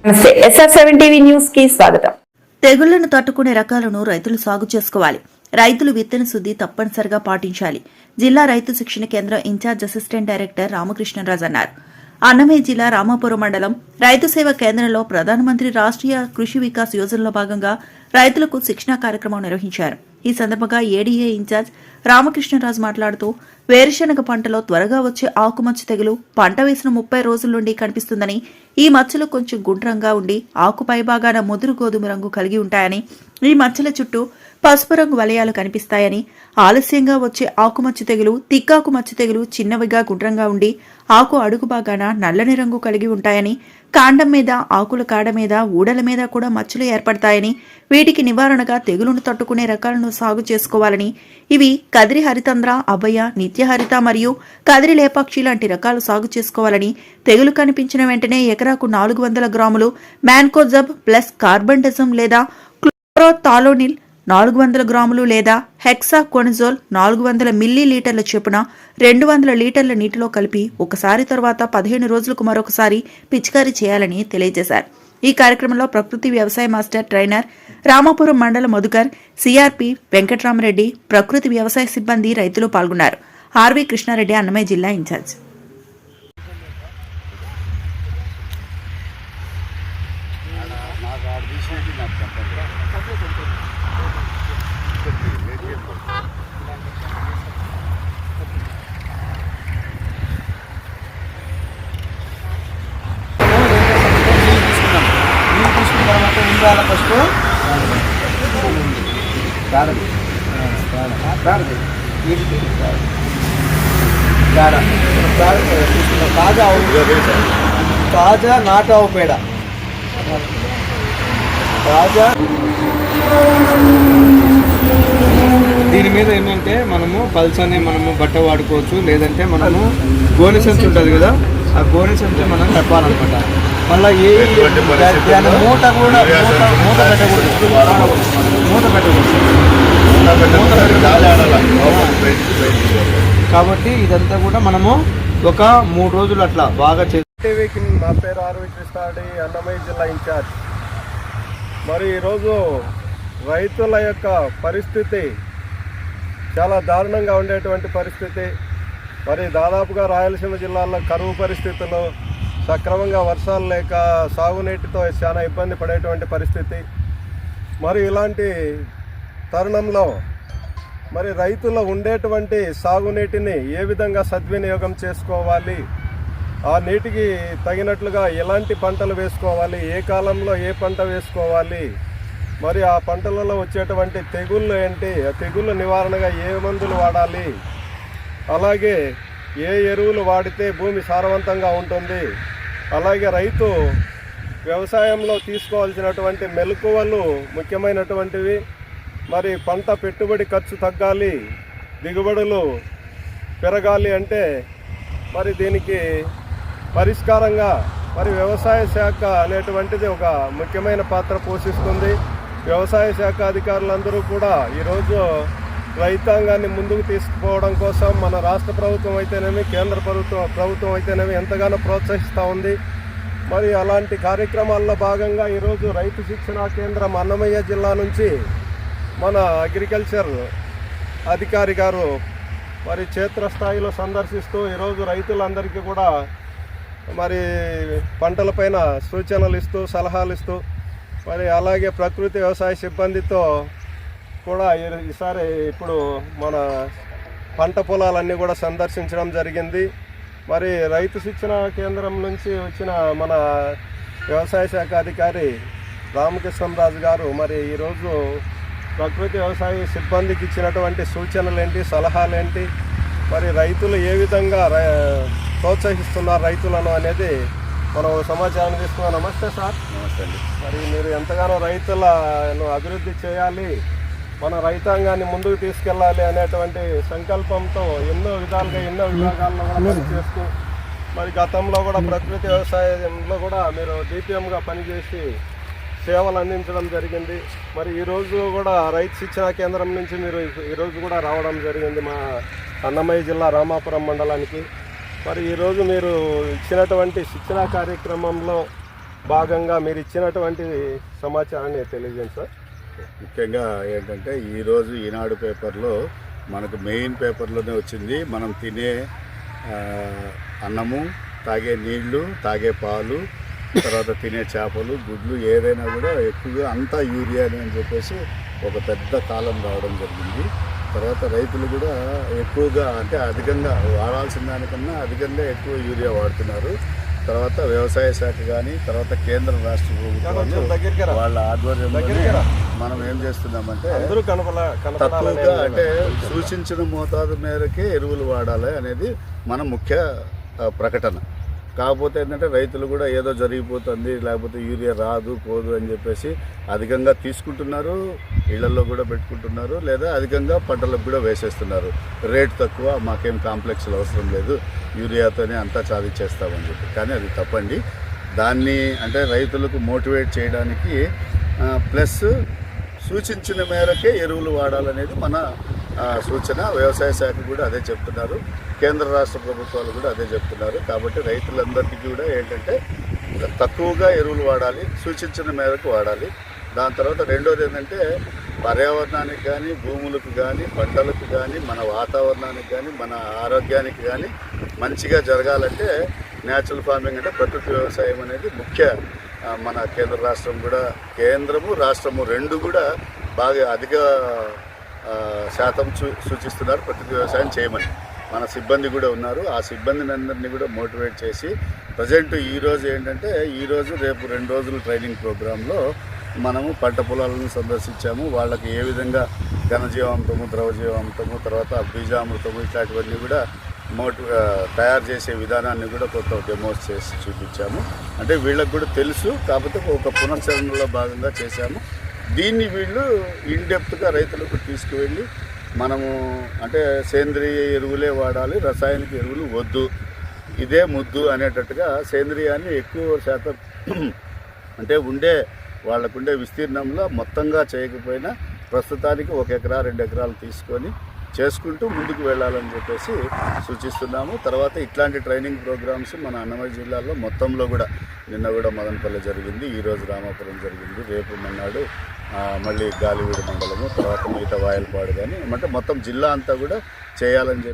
నమస్తే SR7 TV news కి స్వాగతం. తెగుళ్లను తట్టుకునే రకాలను రైతులు సాగు చేసుకోవాలి. రైతులు విత్తన శుద్ధి తప్పనిసరిగా పాటించాలి. జిల్లా రైతు శిక్షణ కేంద్రం ఇన్ఛార్జ్ అసిస్టెంట్ డైరెక్టర్ రామకృష్ణరాజు అన్నారు. అన్నమయ్య జిల్లా రామాపురం మండలం రైతు సేవా కేంద్రంలో ప్రధానమంత్రి రాష్ట్రీయ కృషి వికాస్ యోజనలో భాగంగా రైతులకు శిక్షణా కార్యక్రమం నిర్వహించారు. ఈ సందర్భంగా ఏడీఏ ఇన్ఛార్జ్ రామకృష్ణరాజు మాట్లాడుతూ వేరుశనగ పంటలో త్వరగా వచ్చే ఆకుమచ్చ తెగులు పంట వేసిన 30 రోజుల నుండి కనిపిస్తుందని, ఈ మచ్చలు కొంచెం గుండ్రంగా ఉండి ఆకు పైభాగాన ముదురు గోధుమ రంగు కలిగి ఉంటాయని, ఈ మచ్చల చుట్టూ పసుపు రంగు వలయాలు కనిపిస్తాయని, ఆలస్యంగా వచ్చే ఆకుమచ్చ తెగులు తిక్కాకు మచ్చ తెగులు చిన్నవిగా గుండ్రంగా ఉండి ఆకు అడుగు భాగాన నల్లని రంగు కలిగి ఉంటాయని, కాండం మీద ఆకుల కాడ మీద ఊడల మీద కూడా మచ్చలు ఏర్పడతాయని, వీటికి నివారణగా తెగులును తట్టుకునే రకాలను సాగు చేసుకోవాలని, ఇవి కదిరి హరితంద్ర, అభయ, నిత్యహరిత మరియు కదిరి లేపాక్షి లాంటి రకాలు సాగు చేసుకోవాలని, తెగులు కనిపించిన వెంటనే ఎకరాకు 400 గ్రాములు మ్యాన్కోజబ్ ప్లస్ కార్బండజం లేదా క్లోరోథాలోనిల్ 400 గ్రాములు లేదా హెక్సాకోనజోల్ 400 మిల్లీలీటర్ల చొప్పున 200 లీటర్ల నీటిలో కలిపి ఒకసారి తర్వాత 15 రోజులకు మరొకసారి పిచికారీ చేయాలని తెలియజేశారు. ఈ కార్యక్రమంలో ప్రకృతి వ్యవసాయ మాస్టర్ ట్రైనర్ రామాపురం మండల మధుకర్, సిఆర్పి వెంకట్రామరెడ్డి, ప్రకృతి వ్యవసాయ సిబ్బంది, రైతులు పాల్గొన్నారు. ఆర్వి కృష్ణారెడ్డి, అన్నమయ్య జిల్లా ఇన్ఛార్జ్. తాజా నాటావు పేడ దీని మీద ఏంటంటే మనము పల్సనే మనము బట్ట వాడుకోవచ్చు, లేదంటే మనము గోనె సంచి ఉంటుంది కదా, ఆ గోనె సంచి మనం కప్పాలన్నమాట. మళ్ళీ దాని మూత కూడా మూత పెట్టకూడదు. కాబట్టి ఇదంతా కూడా మనము ఒక 3 రోజులు అట్లా బాగా టీవీకి. నా పేరు ఆర్వి కృష్ణారెడ్డి, అన్నమయ్య జిల్లా ఇన్ఛార్జ్. మరి ఈరోజు రైతుల యొక్క పరిస్థితి చాలా దారుణంగా ఉండేటువంటి పరిస్థితి. మరి దాదాపుగా రాయలసీమ జిల్లాలో కరువు పరిస్థితులు, సక్రమంగా వర్షాలు లేక సాగునీటితో చాలా ఇబ్బంది పడేటువంటి పరిస్థితి. మరి ఇలాంటి తరుణంలో మరి రైతులు ఉండేటువంటి సాగునీటిని ఏ విధంగా సద్వినియోగం చేసుకోవాలి, ఆ నీటికి తగినట్లుగా ఎలాంటి పంటలు వేసుకోవాలి, ఏ కాలంలో ఏ పంట వేసుకోవాలి, మరి ఆ పంటలలో వచ్చేటువంటి తెగుళ్ళు ఏంటి, ఆ తెగుళ్ళ నివారణగా ఏ మందులు వాడాలి, అలాగే ఏ ఎరువులు వాడితే భూమి సారవంతంగా ఉంటుంది, అలాగే రైతు వ్యవసాయంలో తీసుకోవాల్సినటువంటి మెలకువలు ముఖ్యమైనటువంటివి. మరి పంట పెట్టుబడి ఖర్చు తగ్గాలి, దిగుబడులు పెరగాలి అంటే మరి దీనికి పరిష్కారంగా మరి వ్యవసాయ శాఖ అనేటువంటిది ఒక ముఖ్యమైన పాత్ర పోషిస్తుంది. వ్యవసాయ శాఖ అధికారులందరూ కూడా ఈరోజు రైతాంగాన్ని ముందుకు తీసుకుపోవడం కోసం మన రాష్ట్ర ప్రభుత్వం అయితేనేమి, కేంద్ర ప్రభుత్వం అయితేనేమి ఎంతగానో ప్రోత్సహిస్తూ ఉంది. మరి అలాంటి కార్యక్రమాల్లో భాగంగా ఈరోజు రైతు శిక్షణా కేంద్రం అన్నమయ్య జిల్లా నుంచి మన అగ్రికల్చర్ అధికారి గారు మరి క్షేత్రస్థాయిలో సందర్శిస్తూ ఈరోజు రైతులందరికీ కూడా మరి పంటలపైన సూచనలు ఇస్తూ, సలహాలు ఇస్తూ, మరి అలాగే ప్రకృతి వ్యవసాయ సిబ్బందితో కూడా ఈసారి ఇప్పుడు మన పంట పొలాలన్నీ కూడా సందర్శించడం జరిగింది. మరి రైతు శిక్షణ కేంద్రం నుంచి వచ్చిన మన వ్యవసాయ శాఖ అధికారి రామకృష్ణరాజు గారు మరి ఈరోజు ప్రకృతి వ్యవసాయ సిబ్బందికి ఇచ్చినటువంటి సూచనలు ఏంటి, సలహాలు ఏంటి, మరి రైతులు ఏ విధంగా ప్రోత్సహిస్తున్నారు రైతులను అనేది మనం సమాచారం తీసుకున్నాం. నమస్తే సార్. నమస్తే అండి. మరి మీరు ఎంతగానో రైతులను అభివృద్ధి చేయాలి, మన రైతాంగాన్ని ముందుకు తీసుకెళ్ళాలి అనేటువంటి సంకల్పంతో ఎన్నో విధాలుగా విభాగాల్లో కూడా పనిచేస్తూ మరి గతంలో కూడా ప్రకృతి వ్యవసాయంలో కూడా మీరు DPMగా పనిచేసి సేవలు అందించడం జరిగింది. మరి ఈరోజు కూడా రైతు శిక్షణా కేంద్రం నుంచి మీరు ఈరోజు కూడా రావడం జరిగింది మా అన్నమయ్య జిల్లా రామాపురం మండలానికి. మరి ఈరోజు మీరు ఇచ్చినటువంటి శిక్షణా కార్యక్రమంలో భాగంగా మీరు ఇచ్చినటువంటి సమాచారాన్ని తెలియజేయండి సార్. ముఖ్యంగా ఏంటంటే ఈరోజు ఈనాడు పేపర్లో మనకు మెయిన్ పేపర్లోనే వచ్చింది, మనం తినే అన్నము, తాగే నీళ్లు, తాగే పాలు, తర్వాత తినే చేపలు, గుడ్లు ఏదైనా కూడా ఎక్కువగా అంతా యూరియాని అని చెప్పేసి ఒక పెద్ద కాలం రావడం జరిగింది. తర్వాత రైతులు కూడా ఎక్కువగా అంటే అధికంగా వాడాల్సిన దానికన్నా అధికంగా ఎక్కువ యూరియా వాడుతున్నారు. తర్వాత వ్యవసాయ శాఖ కానీ తర్వాత కేంద్ర రాష్ట్ర ప్రభుత్వాలు వాళ్ళ ఆధ్వర్యంలో మనం ఏం చేస్తున్నామంటే తక్కువగా అంటే సూచించిన మోతాదు మేరకే ఎరువులు వాడాలి అనేది మన ముఖ్య ప్రకటన. కాకపోతే ఏంటంటే రైతులు కూడా ఏదో జరిగిపోతుంది, లేకపోతే యూరియా రాదు పోదు అని చెప్పేసి అధికంగా తీసుకుంటున్నారు, ఇళ్లలో కూడా పెట్టుకుంటున్నారు, లేదా అధికంగా పంటలకు కూడా వేసేస్తున్నారు. రేట్ తక్కువ, మాకేం కాంప్లెక్స్లు అవసరం లేదు, యూరియాతోనే అంతా సాధించేస్తామని చెప్పి. కానీ అది తప్పండి. దాన్ని అంటే రైతులకు మోటివేట్ చేయడానికి ప్లస్ సూచించిన మేరకే ఎరువులు వాడాలనేది మన సూచన. వ్యవసాయ శాఖ కూడా అదే చెప్తున్నారు, కేంద్ర రాష్ట్ర ప్రభుత్వాలు కూడా అదే చెప్తున్నారు. కాబట్టి రైతులందరికీ కూడా ఏంటంటే తక్కువగా ఎరువులు వాడాలి, సూచించిన మేరకు వాడాలి. దాని తర్వాత రెండోది ఏంటంటే పర్యావరణానికి కానీ, భూములకు కానీ, పంటలకు కానీ, మన వాతావరణానికి కానీ, మన ఆరోగ్యానికి కానీ మంచిగా జరగాలంటే న్యాచురల్ ఫార్మింగ్ అంటే ప్రకృతి వ్యవసాయం అనేది ముఖ్య. మన కేంద్ర రాష్ట్రం కూడా, కేంద్రము రాష్ట్రము రెండు కూడా బాగా అధిక శాతం సూచిస్తున్నారు ప్రకృతి వ్యవసాయం చేయమని. మన సిబ్బంది కూడా ఉన్నారు. ఆ సిబ్బందిని అందరినీ కూడా మోటివేట్ చేసి ప్రజెంట్ ఈరోజు ఏంటంటే ఈరోజు రేపు 2 రోజుల ట్రైనింగ్ ప్రోగ్రాంలో మనము పంట పొలాలను సందర్శించాము. వాళ్ళకి ఏ విధంగా ఘనజీవామృతము, ద్రవజీవామృతము, తర్వాత బీజామృతము ఇట్లాంటివన్నీ కూడా తయారు చేసే విధానాన్ని కూడా కొంత డెమోస్ చేసి చూపించాము. అంటే వీళ్ళకి కూడా తెలుసు, కాకపోతే ఒక పునశ్చరణలో భాగంగా చేశాము. దీన్ని వీళ్ళు ఇన్డెప్త్గా రైతులకు తీసుకువెళ్ళి మనము అంటే సేంద్రియ ఎరువులే వాడాలి, రసాయనిక ఎరువులు వద్దు, ఇదే ముద్దు అనేటట్టుగా సేంద్రియాన్ని ఎక్కువ శాతం అంటే వాళ్ళకుండే విస్తీర్ణంలో మొత్తంగా చేయకపోయినా ప్రస్తుతానికి 1 ఎకరా 2 ఎకరాలు తీసుకొని చేసుకుంటూ ముందుకు వెళ్ళాలని చెప్పేసి సూచిస్తున్నాము. తర్వాత ఇట్లాంటి ట్రైనింగ్ ప్రోగ్రామ్స్ మన అన్నమయ్య జిల్లాలో మొత్తంలో కూడా నిన్న కూడా మదనపల్లి జరిగింది, ఈరోజు రామాపురం జరిగింది, రేపు మన్నాడు మళ్ళీ గాలివీడు మండలము, తర్వాత మిగతా వాయలపాడు కానీ అంటే మొత్తం జిల్లా అంతా కూడా చేయాలని చెప్పి